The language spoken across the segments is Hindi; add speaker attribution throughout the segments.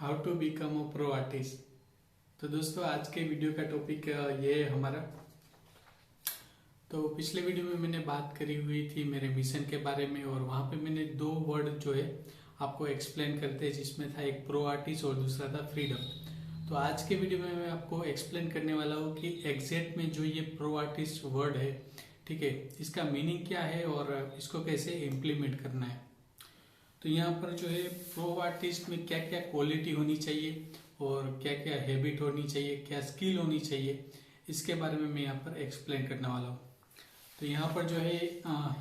Speaker 1: How to become a pro artist. तो दोस्तों आज के वीडियो का टॉपिक ये है हमारा। तो पिछले वीडियो में मैंने बात करी हुई थी मेरे मिशन के बारे में, और वहाँ पे मैंने दो वर्ड जो है आपको एक्सप्लेन करते हैं, जिसमें था एक प्रो आर्टिस्ट और दूसरा था फ्रीडम। तो आज के वीडियो में मैं आपको एक्सप्लेन करने वाला हूँ कि एग्जैक्ट में जो ये प्रो आर्टिस्ट वर्ड है, ठीक है, इसका मीनिंग क्या है और इसको कैसे इम्प्लीमेंट करना है। तो यहाँ पर जो है प्रो आर्टिस्ट में क्या क्या क्वालिटी होनी चाहिए और क्या क्या हैबिट होनी चाहिए, क्या स्किल होनी चाहिए, इसके बारे में मैं यहाँ पर एक्सप्लेन करने वाला हूँ। तो यहाँ पर जो है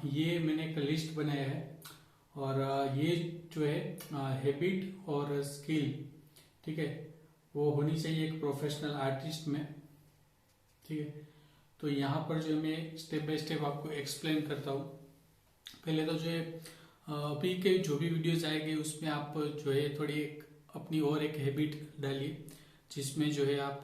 Speaker 1: ये मैंने एक लिस्ट बनाया है, और ये जो है हैबिट और स्किल, ठीक है, वो होनी चाहिए एक प्रोफेशनल आर्टिस्ट में, ठीक है। तो यहाँ पर जो मैं स्टेप बाय स्टेप आपको एक्सप्लेन करता हूँ। पहले तो जो है अभी के जो भी वीडियोस आएंगे उसमें आप जो है थोड़ी एक अपनी और एक हैबिट डालिए, जिसमें जो है आप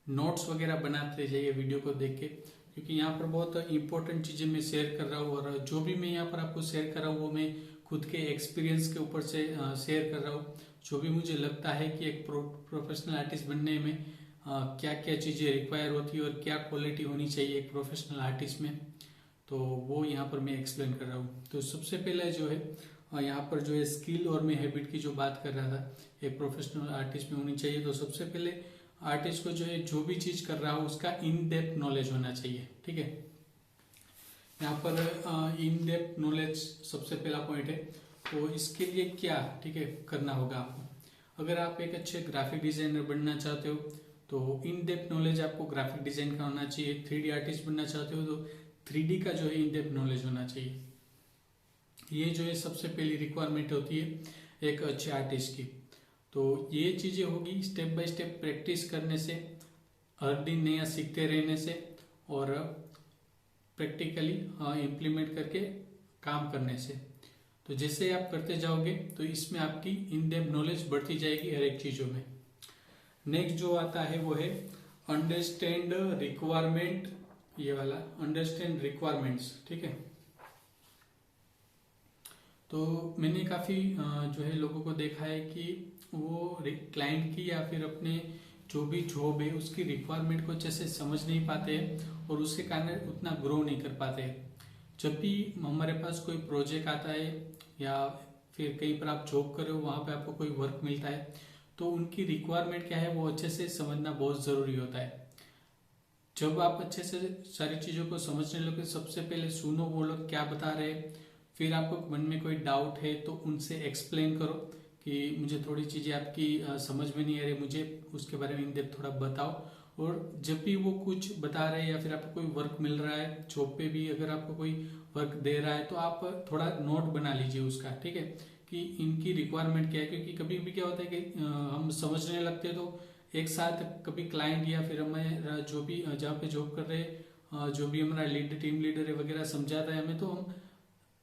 Speaker 1: नोट्स वगैरह बनाते जाइए वीडियो को देख के, क्योंकि यहाँ पर बहुत इंपॉर्टेंट चीज़ें मैं शेयर कर रहा हूँ, और जो भी मैं यहाँ पर आपको शेयर कर रहा हूँ वो मैं खुद के एक्सपीरियंस के ऊपर से शेयर कर रहा हूँ। जो भी मुझे लगता है कि एक प्रोफेशनल आर्टिस्ट बनने में क्या क्या चीज़ें रिक्वायर होती है और क्या क्वालिटी होनी चाहिए एक प्रोफेशनल आर्टिस्ट में, तो वो यहाँ पर मैं एक्सप्लेन कर रहा हूँ। तो सबसे पहले जो है यहाँ पर जो है स्किल और मैं हैबिट की जो बात कर रहा था एक प्रोफेशनल आर्टिस्ट में होनी चाहिए। तो सबसे पहले आर्टिस्ट को जो है जो भी चीज़ कर रहा हो उसका इन डेप्थ नॉलेज होना चाहिए, ठीक है। यहाँ पर इन डेप्थ नॉलेज सबसे पहला पॉइंट है। तो इसके लिए क्या, ठीक है, करना होगा आपको। अगर आप एक अच्छे ग्राफिक डिजाइनर बनना चाहते हो तो इन डेप्थ नॉलेज आपको ग्राफिक डिजाइन का होना चाहिए। 3D आर्टिस्ट बनना चाहते हो तो 3D का जो है इन डेप्थ नॉलेज होना चाहिए। ये जो है सबसे पहली रिक्वायरमेंट होती है एक अच्छे आर्टिस्ट की। तो ये चीजें होगी स्टेप बाय स्टेप प्रैक्टिस करने से, हर दिन नया सीखते रहने से, और प्रैक्टिकली इम्प्लीमेंट करके काम करने से। तो जैसे आप करते जाओगे तो इसमें आपकी इन डेप्थ नॉलेज बढ़ती जाएगी हर एक चीजों में। नेक्स्ट जो आता है वो है अंडरस्टैंड रिक्वायरमेंट, ये वाला अंडरस्टैंड रिक्वायरमेंट्स, ठीक है। तो मैंने काफ़ी जो है लोगों को देखा है कि वो क्लाइंट की या फिर अपने जो भी जॉब है उसकी रिक्वायरमेंट को अच्छे से समझ नहीं पाते हैं, और उसके कारण उतना ग्रो नहीं कर पाते हैं। जब भी हमारे पास कोई प्रोजेक्ट आता है या फिर कहीं पर आप जॉब कर रहे हो, वहाँ पे आपको कोई वर्क मिलता है, तो उनकी रिक्वायरमेंट क्या है वो अच्छे से समझना बहुत ज़रूरी होता है। जब आप अच्छे से सारी चीज़ों को समझने लगे, सबसे पहले सुनो वो लोग क्या बता रहे हैं, फिर आपको मन में कोई डाउट है तो उनसे एक्सप्लेन करो कि मुझे थोड़ी चीज़ें आपकी समझ में नहीं आ रही, मुझे उसके बारे में इन डेप्थ थोड़ा बताओ। और जब भी वो कुछ बता रहे हैं या फिर आपको कोई वर्क मिल रहा है जॉब पे भी, अगर आपको कोई वर्क दे रहा है तो आप थोड़ा नोट बना लीजिए उसका, ठीक है, कि इनकी रिक्वायरमेंट क्या है। क्योंकि कभी भी क्या होता है कि हम समझने लगते हैं तो एक साथ कभी क्लाइंट या फिर हमारा जो भी जहाँ पे जॉब कर रहे हैं जो भी हमारा टीम लीडर है वगैरह समझाता है हमें, तो हम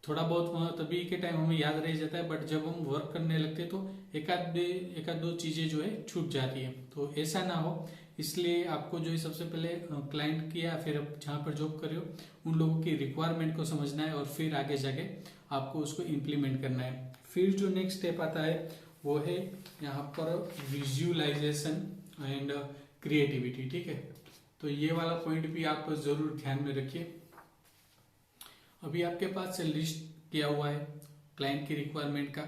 Speaker 1: थोड़ा बहुत वहाँ तभी के टाइम हमें याद रह जाता है, बट जब हम वर्क करने लगते हैं तो एक आध दो चीज़ें जो है छूट जाती है। तो ऐसा ना हो, इसलिए आपको जो है सबसे पहले क्लाइंट की या फिर जहाँ पर जॉब कर रहे हो उन लोगों की रिक्वायरमेंट को समझना है, और फिर आगे जाके आपको उसको इम्प्लीमेंट करना है। फिर जो नेक्स्ट स्टेप आता है वो है यहाँ पर विजुअलाइजेशन एंड क्रिएटिविटी, ठीक है। तो ये वाला पॉइंट भी आप जरूर ध्यान में रखिए। अभी आपके पास लिस्ट किया हुआ है क्लाइंट की रिक्वायरमेंट का,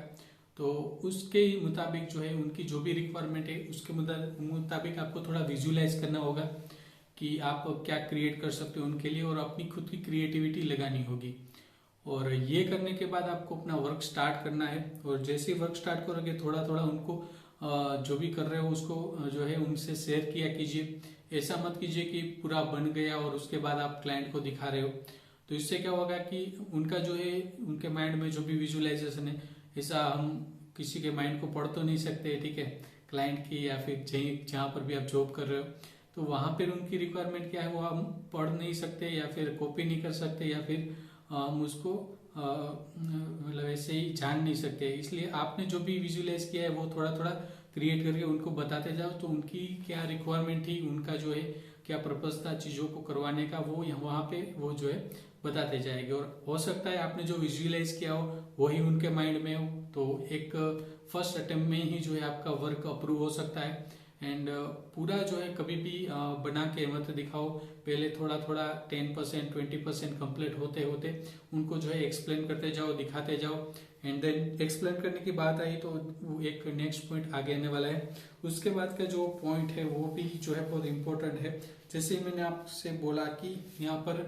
Speaker 1: तो उसके मुताबिक जो है उनकी जो भी रिक्वायरमेंट है उसके मुताबिक आपको थोड़ा विजुअलाइज करना होगा कि आप क्या क्रिएट कर सकते हो उनके लिए, और अपनी खुद की क्रिएटिविटी लगानी होगी। और ये करने के बाद आपको अपना वर्क स्टार्ट करना है, और जैसे ही वर्क स्टार्ट करोगे थोड़ा थोड़ा उनको जो भी कर रहे हो उसको जो है उनसे शेयर किया कीजिए। ऐसा मत कीजिए कि पूरा बन गया और उसके बाद आप क्लाइंट को दिखा रहे हो। तो इससे क्या होगा कि उनका जो है उनके माइंड में जो भी विजुअलाइजेशन है, ऐसा हम किसी के माइंड को पढ़ तो नहीं सकते, ठीक है, क्लाइंट की या फिर जहाँ पर भी आप जॉब कर रहे हो, तो वहाँ पर उनकी रिक्वायरमेंट क्या है वो हम पढ़ नहीं सकते या फिर कॉपी नहीं कर सकते, या फिर हम उसको मतलब ऐसे ही जान नहीं सकते। इसलिए आपने जो भी विजुअलाइज किया है वो थोड़ा थोड़ा क्रिएट करके उनको बताते जाओ, तो उनकी क्या रिक्वायरमेंट थी, उनका जो है क्या पर्पज था चीज़ों को करवाने का, वो वहाँ पे वो जो है बताते जाएंगे। और हो सकता है आपने जो विजुअलाइज किया हो वही उनके माइंड में हो, तो एक फर्स्ट अटेम्प्ट में ही जो है आपका वर्क अप्रूव हो सकता है। एंड पूरा जो है कभी भी बना के मत दिखाओ, पहले थोड़ा थोड़ा 10% 20% कंप्लीट होते होते उनको जो है एक्सप्लेन करते जाओ, दिखाते जाओ। एंड देन एक्सप्लेन करने की बात आई तो वो एक नेक्स्ट पॉइंट आगे आने वाला है। उसके बाद का जो पॉइंट है वो भी जो है बहुत इंपॉर्टेंट है। जैसे मैंने आपसे बोला कि यहाँ पर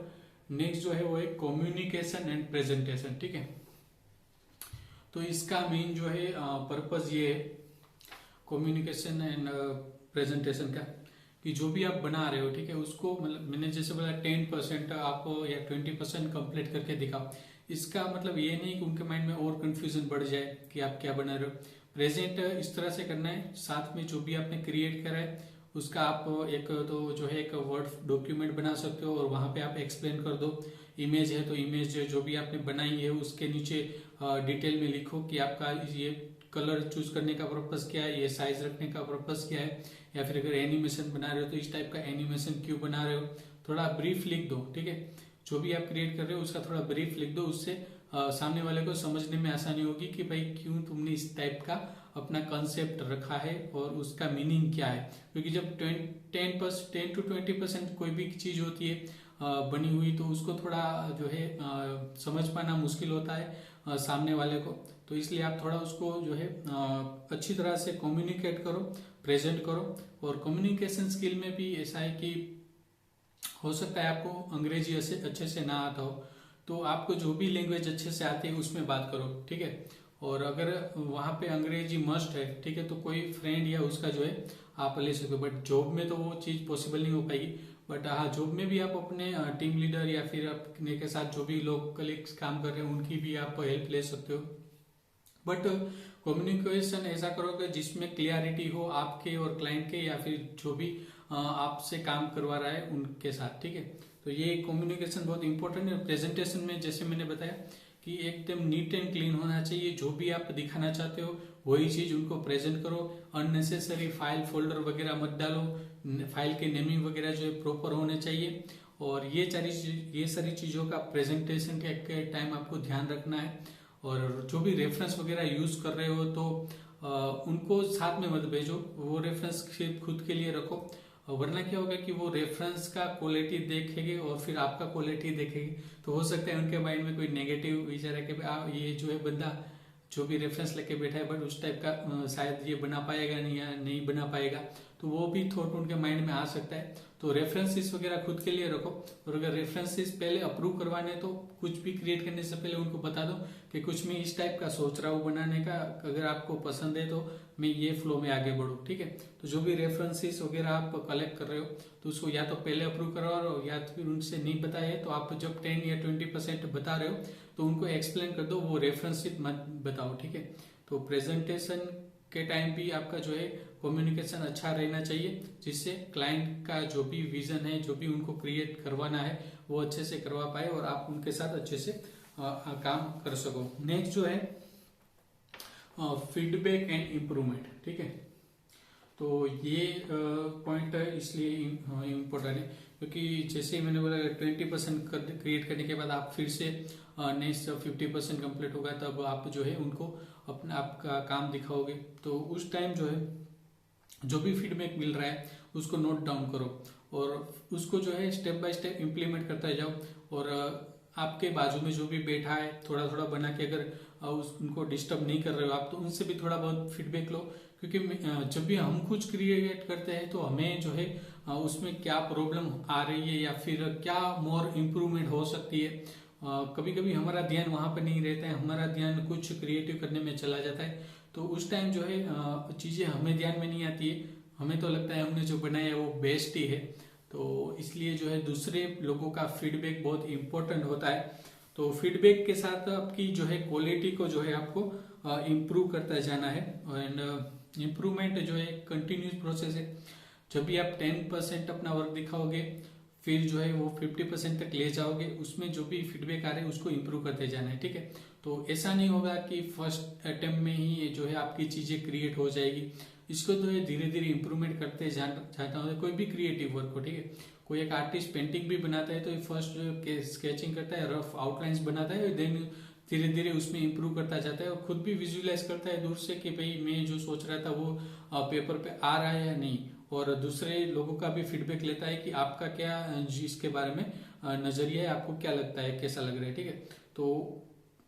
Speaker 1: नेक्स्ट जो है वो है कम्युनिकेशन एंड प्रेजेंटेशन, ठीक है। तो इसका मेन जो है पर्पस ये है कम्युनिकेशन एंड प्रेजेंटेशन का, कि जो भी आप बना रहे हो, ठीक है, उसको मतलब मैंने जैसे बोला 10% आप या 20% कंप्लीट करके दिखाओ। इसका मतलब ये नहीं कि उनके माइंड में और कंफ्यूजन बढ़ जाए कि आप क्या बना रहे हो। प्रेजेंट इस तरह से करना है, साथ में जो भी आपने क्रिएट करा है उसका आप एक तो जो है एक वर्ड डॉक्यूमेंट बना सकते हो और वहां पे आप एक्सप्लेन कर दो। इमेज है तो इमेज जो भी आपने बनाई है उसके नीचे डिटेल में लिखो कि आपका ये कलर चूज करने का पर्पस क्या है, ये साइज रखने का पर्पस क्या है, या फिर अगर एनिमेशन बना रहे हो तो इस टाइप का एनिमेशन क्यों बना रहे हो, थोड़ा ब्रीफ लिख दो, ठीक है। जो भी आप क्रिएट कर रहे हो उसका थोड़ा ब्रीफ लिख दो, उससे सामने वाले को समझने में आसानी होगी कि भाई क्यों तुमने इस टाइप का अपना कंसेप्ट रखा है और उसका मीनिंग क्या है। क्योंकि जब 10 to 20% कोई भी चीज होती है बनी हुई, तो उसको थोड़ा जो है समझ पाना मुश्किल होता है सामने वाले को। तो इसलिए आप थोड़ा उसको जो है अच्छी तरह से कम्युनिकेट करो, प्रेजेंट करो। और कम्युनिकेशन स्किल में भी ऐसा है कि हो सकता है आपको अंग्रेजी अच्छे से ना आता हो, तो आपको जो भी लैंग्वेज अच्छे से आती है उसमें बात करो, ठीक है। और अगर वहां पे अंग्रेजी मस्ट है, ठीक है, तो कोई फ्रेंड या उसका जो है आप ले सकते हो। बट जॉब में तो वो चीज पॉसिबल नहीं हो पाएगी। बट हाँ, जॉब में भी आप अपने टीम लीडर या फिर अपने के साथ जो भी लोग कलीग्स काम कर रहे हैं उनकी भी आप हेल्प ले सकते हो। बट कम्युनिकेशन ऐसा करो कि जिसमें क्लियरिटी हो आपके और क्लाइंट के, या फिर जो भी आपसे काम करवा रहा है उनके साथ, ठीक है। तो ये कम्युनिकेशन बहुत इंपॉर्टेंट है। प्रेजेंटेशन में जैसे मैंने बताया कि एकदम नीट एंड क्लीन होना चाहिए, जो भी आप दिखाना चाहते हो वही चीज उनको प्रेजेंट करो। अननेसेसरी फाइल फोल्डर वगैरह मत डालो, फाइल के नेमिंग वगैरह जो है प्रॉपर होने चाहिए। और ये सारी चीजों का प्रेजेंटेशन के टाइम आपको ध्यान रखना है। और जो भी रेफरेंस वगैरह यूज कर रहे हो तो उनको साथ में मत भेजो, वो रेफरेंस सिर्फ खुद के लिए रखो। वरना क्या होगा कि वो रेफरेंस का क्वालिटी देखेंगे और फिर आपका क्वालिटी देखेंगे, तो हो सकता है उनके माइंड में कोई नेगेटिव विचार है कि ये जो है बंदा जो भी रेफरेंस लेके बैठा है बट उस टाइप का शायद ये बना पाएगा नहीं या नहीं बना पाएगा, तो वो भी थॉट उनके माइंड में आ सकता है। तो रेफरेंसेस वगैरह खुद के लिए रखो। और अगर रेफरेंसेस पहले अप्रूव करवाने तो कुछ भी क्रिएट करने से पहले उनको बता दो कि कुछ मैं इस टाइप का सोच रहा हूँ बनाने का, अगर आपको पसंद है तो मैं ये फ्लो में आगे बढ़ूँ, ठीक है। तो जो भी रेफरेंसेस वगैरह आप कलेक्ट कर रहे हो तो उसको या तो पहले अप्रूव करवा रहे हो या फिर उनसे नहीं बताए, तो आप जब 10 या 20% बता रहे हो तो उनको एक्सप्लेन कर दो, वो रेफरेंस मत बताओ, ठीक है। तो प्रेजेंटेशन के टाइम भी आपका जो है कम्युनिकेशन अच्छा रहना चाहिए, जिससे क्लाइंट का जो भी विजन है, जो भी उनको क्रिएट करवाना है वो अच्छे से करवा पाए और आप उनके साथ अच्छे से काम कर सको। नेक्स्ट जो है फीडबैक एंड इम्प्रूवमेंट, ठीक है। तो ये पॉइंट इसलिए इम्पोर्टेंट है क्योंकि जैसे ही मैंने बोला 20% क्रिएट करने के बाद आप फिर से नेक्स्ट 50% कंप्लीट होगा, तब आप जो है उनको अपना आपका काम दिखाओगे। तो उस टाइम जो है जो भी फीडबैक मिल रहा है उसको नोट डाउन करो और उसको जो है स्टेप बाय स्टेप इम्प्लीमेंट करता जाओ। और आपके बाजू में जो भी बैठा है थोड़ा थोड़ा बना के, अगर उनको डिस्टर्ब नहीं कर रहे हो आप, तो उनसे भी थोड़ा बहुत फीडबैक लो। क्योंकि जब भी हम कुछ क्रिएट करते हैं तो हमें जो है उसमें क्या प्रॉब्लम आ रही है या फिर क्या मोर इम्प्रूवमेंट हो सकती है। कभी कभी हमारा ध्यान वहां पर नहीं रहता है, हमारा ध्यान कुछ क्रिएटिव करने में चला जाता है। तो उस टाइम जो है चीजें हमें ध्यान में नहीं आती है, हमें तो लगता है हमने जो बनाया है वो बेस्ट ही है। तो इसलिए जो है दूसरे लोगों का फीडबैक बहुत इंपॉर्टेंट होता है। तो फीडबैक के साथ आपकी जो है क्वालिटी को जो है आपको इम्प्रूव करता जाना है। एंड इम्प्रूवमेंट जो है कंटिन्यूस प्रोसेस है। जब भी आप 10% अपना वर्क दिखाओगे फिर जो है वो 50% तक ले जाओगे, उसमें जो भी फीडबैक आ रहे हैं उसको इम्प्रूव करते जाना है, ठीक है। तो ऐसा नहीं होगा कि फर्स्ट अटेम्प्ट में ही जो है आपकी चीजें क्रिएट हो जाएगी। इसको तो धीरे धीरे इंप्रूवमेंट करते जाता हूँ, कोई भी क्रिएटिव वर्क हो, ठीक है। कोई एक आर्टिस्ट पेंटिंग भी बनाता है तो फर्स्ट स्केचिंग करता है, रफ आउटलाइंस बनाता है, देन धीरे धीरे उसमें इंप्रूव करता जाता है और खुद भी विजुअलाइज करता है दूर से कि भाई मैं जो सोच रहा था वो पेपर पे आ रहा है या नहीं, और दूसरे लोगों का भी फीडबैक लेता है कि आपका क्या इसके बारे में नजरिया है, आपको क्या लगता है, कैसा लग रहा है। ठीक है, तो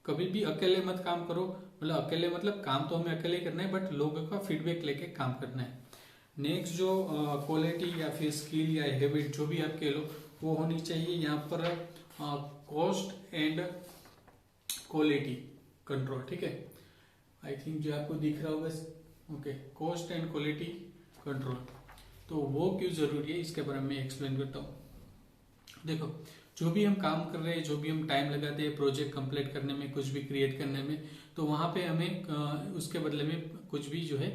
Speaker 1: कभी भी अकेले मत काम करो, मतलब अकेले मतलब काम तो हमें अकेले करना है बट लोगों का फीडबैक लेके काम करना है। नेक्स्ट जो क्वालिटी या फिर स्किल या हैबिट जो भी आप कह लो वो होनी चाहिए यहाँ पर कॉस्ट एंड क्वालिटी कंट्रोल। ठीक है, आई थिंक जो आपको दिख रहा होगा, okay, cost and quality control. तो वो क्यों जरूरी है इसके बारे में एक्सप्लेन करता हूँ। देखो, जो भी हम काम कर रहे हैं, जो भी हम टाइम लगाते हैं प्रोजेक्ट कंप्लीट करने में, कुछ भी क्रिएट करने में, तो वहां पे हमें उसके बदले में कुछ भी जो है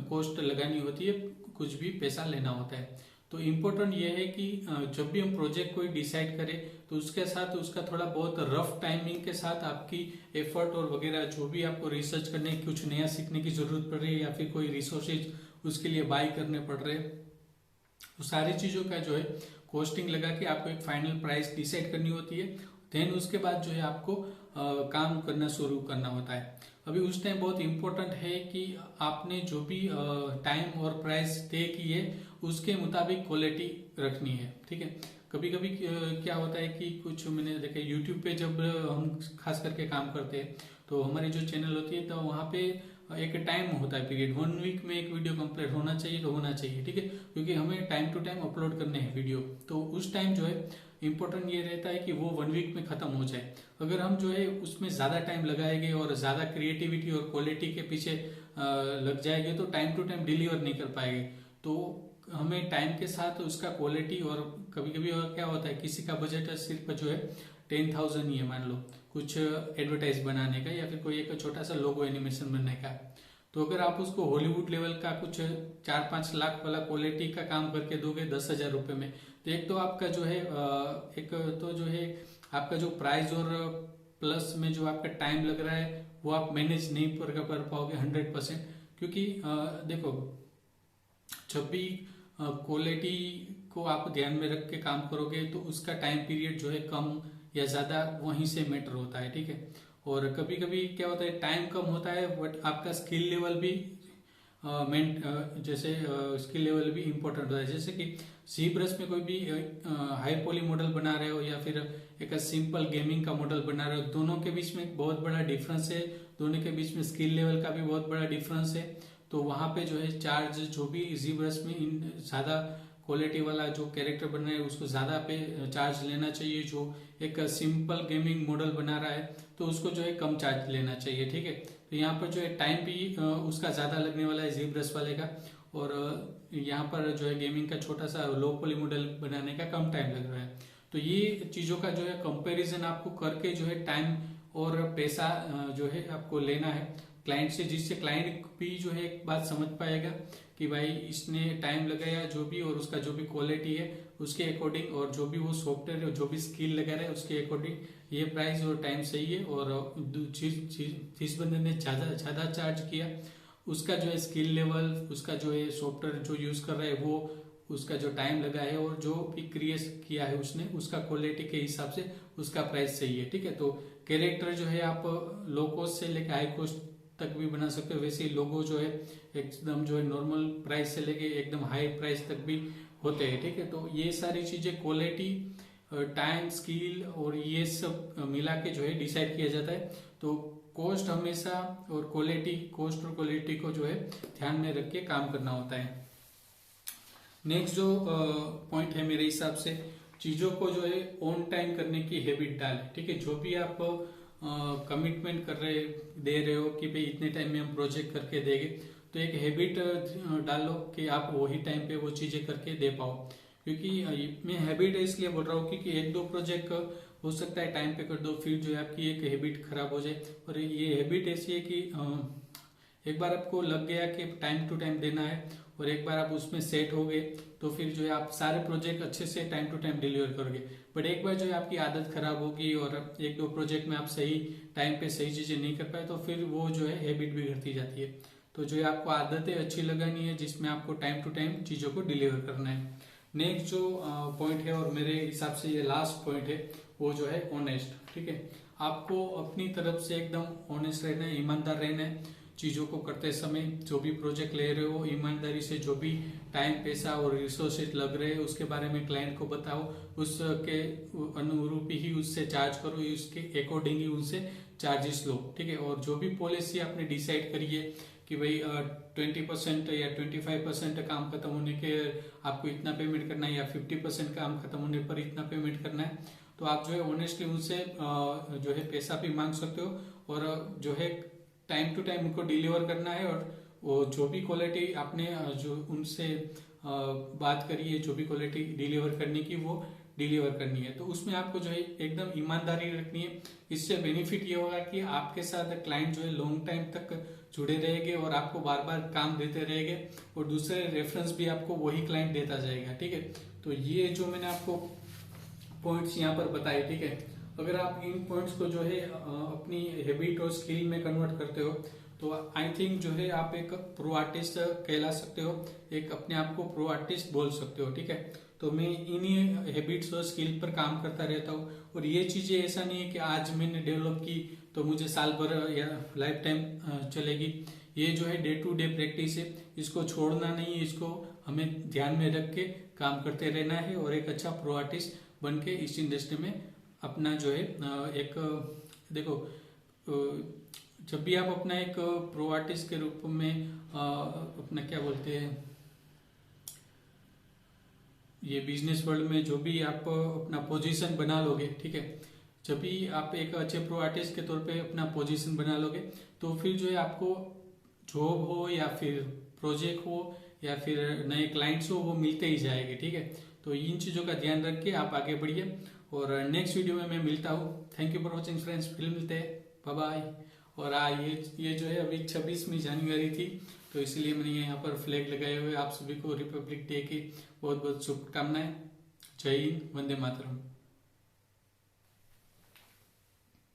Speaker 1: कॉस्ट लगानी होती है, कुछ भी पैसा लेना होता है। तो इम्पोर्टेंट ये है कि जब भी हम प्रोजेक्ट कोई डिसाइड करें तो उसके साथ उसका थोड़ा बहुत रफ टाइमिंग के साथ आपकी एफर्ट और वगैरह जो भी आपको रिसर्च करने की, कुछ नया सीखने की जरूरत पड़ रही है या फिर कोई रिसोर्सेज उसके लिए बाय करने पड़ रहे हैं, तो सारी चीजों का जो है कॉस्टिंग लगा के आपको एक फाइनल प्राइस डिसाइड करनी होती है। देन उसके बाद जो है आपको काम करना शुरू करना होता है। अभी उस टाइम बहुत इंपॉर्टेंट है कि आपने जो भी टाइम और प्राइस तय की है उसके मुताबिक क्वालिटी रखनी है। ठीक है, कभी कभी क्या होता है कि कुछ मैंने देखा यूट्यूब पे, जब हम खास करके काम करते हैं तो हमारी जो चैनल होती है तो वहाँ पे एक टाइम होता है पीरियड, 1 वीक में एक वीडियो कंप्लीट होना चाहिए तो होना चाहिए। ठीक है, क्योंकि हमें टाइम टू टाइम अपलोड करने हैं वीडियो, तो उस टाइम जो है इंपॉर्टेंट ये रहता है कि वो 1 वीक में खत्म हो जाए। अगर हम जो है उसमें ज्यादा टाइम लगाएंगे और ज्यादा क्रिएटिविटी और क्वालिटी के पीछे लग जाएंगे तो टाइम टू टाइम डिलीवर नहीं कर पाएंगे। तो हमें टाइम के साथ उसका क्वालिटी, और कभी कभी क्या होता है किसी का बजट सिर्फ जो है 10,000 ही है, मान लो कुछ एडवर्टाइज बनाने का या फिर कोई एक छोटा सा लोगो एनिमेशन बनने का, तो अगर आप उसको हॉलीवुड लेवल का कुछ 4-5 लाख वाला क्वालिटी का काम करके दोगे 10,000 रुपए में, तो एक तो आपका जो है एक तो जो है आपका जो प्राइस और प्लस में जो आपका टाइम लग रहा है वो आप मैनेज नहीं कर पाओगे 100%। क्योंकि देखो, जब भी क्वालिटी को आप ध्यान में रख के काम करोगे तो उसका टाइम पीरियड जो है कम या ज्यादा वहीं से मैटर होता है। ठीक है, और कभी कभी क्या होता है टाइम कम होता है बट आपका स्किल लेवल भी जैसे स्किल लेवल भी इम्पोर्टेंट होता है। जैसे कि सी ब्रश में कोई भी हाई पॉली मॉडल बना रहे हो या फिर एक सिंपल गेमिंग का मॉडल बना रहे हो, दोनों के बीच में बहुत बड़ा डिफरेंस है, दोनों के बीच में स्किल लेवल का भी बहुत बड़ा डिफरेंस है। तो वहां पे जो है चार्ज जो भी जी ब्रश में ज्यादा क्वालिटी वाला जो कैरेक्टर बन रहा है उसको ज्यादा पे चार्ज लेना चाहिए, जो एक सिंपल गेमिंग मॉडल बना रहा है तो उसको जो है कम चार्ज लेना चाहिए। ठीक है, तो यहाँ पर जो है टाइम भी उसका ज्यादा लगने वाला है जी ब्रश वाले का, और यहाँ पर जो है गेमिंग का छोटा सा लो पॉली मॉडल बनाने का कम टाइम लग रहा है। तो ये चीजों का जो है कंपैरिजन आपको करके जो है टाइम और पैसा जो है आपको लेना है क्लाइंट से, जिससे क्लाइंट भी जो है एक बात समझ पाएगा कि भाई इसने टाइम लगाया जो भी, और उसका जो भी क्वालिटी है उसके अकॉर्डिंग, और जो भी वो सॉफ्टवेयर जो भी स्किल लगा रहा है उसके अकॉर्डिंग ये प्राइस और टाइम सही है। और जिस बंदे ने ज्यादा चार्ज किया उसका जो है स्किल लेवल, उसका जो है सॉफ्टवेयर जो यूज कर रहा है वो, उसका जो टाइम लगा है और जो भी क्रिएट किया है उसने, उसका क्वालिटी के हिसाब से उसका प्राइस सही है। ठीक है, तो कैरेक्टर जो है आप लो कॉस्ट से लेकर हाई कॉस्ट तक भी बना सकते हो, वैसे ही लोगो जो है एकदम जो है नॉर्मल प्राइस से लेके एकदम हाई प्राइस तक भी होते हैं। ठीक है, तो ये सारी चीजें क्वालिटी, टाइम, स्किल और ये सब मिला के जो है डिसाइड किया जाता है। तो कॉस्ट हमेशा और क्वालिटी, कॉस्ट और क्वालिटी को जो है ध्यान में रख के काम करना होता है। नेक्स्ट जो पॉइंट है मेरे हिसाब से, चीजों को जो है ऑन टाइम करने की हैबिट डालें। ठीक है, जो भी आप कमिटमेंट दे रहे हो कि भाई इतने टाइम में हम प्रोजेक्ट करके देंगे, तो एक हैबिट डालो कि आप वही टाइम पे वो चीजें करके दे पाओ। क्योंकि मैं हैबिट इसलिए बोल रहा हूँ क्योंकि 1-2 प्रोजेक्ट हो सकता है टाइम पे कर दो, फिर जो है आपकी एक हैबिट खराब हो जाए। और ये हैबिट ऐसी है कि एक बार आपको लग गया कि टाइम टू टाइम देना है और एक बार आप उसमें सेट हो गए तो फिर जो है आप सारे प्रोजेक्ट अच्छे से टाइम टू टाइम डिलीवर करोगे। बट एक बार जो है आपकी आदत खराब होगी और 1-2 प्रोजेक्ट में आप सही टाइम पे सही चीजें नहीं कर पाए तो फिर वो जो है हैबिट बिगड़ती जाती है। तो जो है आपको आदतें अच्छी लगानी है जिसमें आपको टाइम टू टाइम चीजों को डिलीवर करना है। नेक्स्ट जो पॉइंट है और मेरे हिसाब से ये लास्ट पॉइंट है वो जो है ऑनेस्ट। ठीक है, आपको अपनी तरफ से एकदम ऑनेस्ट रहना है, ईमानदार रहना है। चीजों को करते समय जो भी प्रोजेक्ट ले रहे हो ईमानदारी से, जो भी टाइम पैसा और रिसोर्सेज लग रहे हैं उसके बारे में क्लाइंट को बताओ, उसके अनुरूप ही उससे चार्ज करो, उसके अकॉर्डिंग ही उनसे चार्जेस लो। ठीक है, और जो भी पॉलिसी आपने डिसाइड करी है कि भाई 20% या 25% काम खत्म होने के आपको इतना पेमेंट करना है, या 50% काम खत्म होने पर इतना पेमेंट करना है, तो आप जो है ऑनेस्टली उनसे जो है पैसा भी मांग सकते हो, और जो है टाइम टू टाइम उनको डिलीवर करना है। और वो जो भी क्वालिटी आपने जो उनसे बात करी है, जो भी क्वालिटी डिलीवर करने की, वो डिलीवर करनी है। तो उसमें आपको जो है एकदम ईमानदारी रखनी है। इससे बेनिफिट ये होगा कि आपके साथ क्लाइंट जो है लॉन्ग टाइम तक जुड़े रहेंगे और आपको बार बार काम देते रहेंगे, और दूसरे रेफरेंस भी आपको वही क्लाइंट देता जाएगा। ठीक है, तो ये जो मैंने आपको पॉइंट्स यहाँ पर बताए, ठीक है, अगर आप इन पॉइंट्स को जो है अपनी हैबिट और स्किल में कन्वर्ट करते हो तो आई थिंक जो है आप एक प्रो आर्टिस्ट कहला सकते हो, एक अपने आप को प्रो आर्टिस्ट बोल सकते हो। ठीक है, तो मैं इन्हीं हैबिट्स और स्किल पर काम करता रहता हूँ, और ये चीजें ऐसा नहीं है कि आज मैंने डेवलप की तो मुझे साल भर या लाइफ टाइम चलेगी। ये जो है डे टू डे प्रैक्टिस है, इसको छोड़ना नहीं है, इसको हमें ध्यान में रख के काम करते रहना है, और एक अच्छा प्रो आर्टिस्ट बन के इस इंडस्ट्री में अपना जो है एक देखो, जब भी आप अपना एक प्रो आर्टिस्ट के रूप में अपना क्या बोलते हैं, ये बिजनेस वर्ल्ड में जो भी आप अपना पोजीशन बना लोगे, ठीक है, जब भी आप एक अच्छे प्रो आर्टिस्ट के तौर पे अपना पोजीशन बना लोगे तो फिर जो है आपको जॉब हो या फिर प्रोजेक्ट हो या फिर नए क्लाइंट्स हो, वो मिलते ही जाएंगे। ठीक है, तो इन चीज़ों का ध्यान रख के आप आगे बढ़िए, और नेक्स्ट वीडियो में मैं मिलता हूँ। Thank you for watching friends, फिर मिलते हैं, बाय बाय। और ये जो है अभी 26वीं जनवरी थी, तो इसलिए मैंने यहाँ पर फ्लैग लगाए हुए। आप सभी को रिपब्लिक डे की बहुत बहुत शुभकामनाएं। जय हिंद, वंदे मातरम।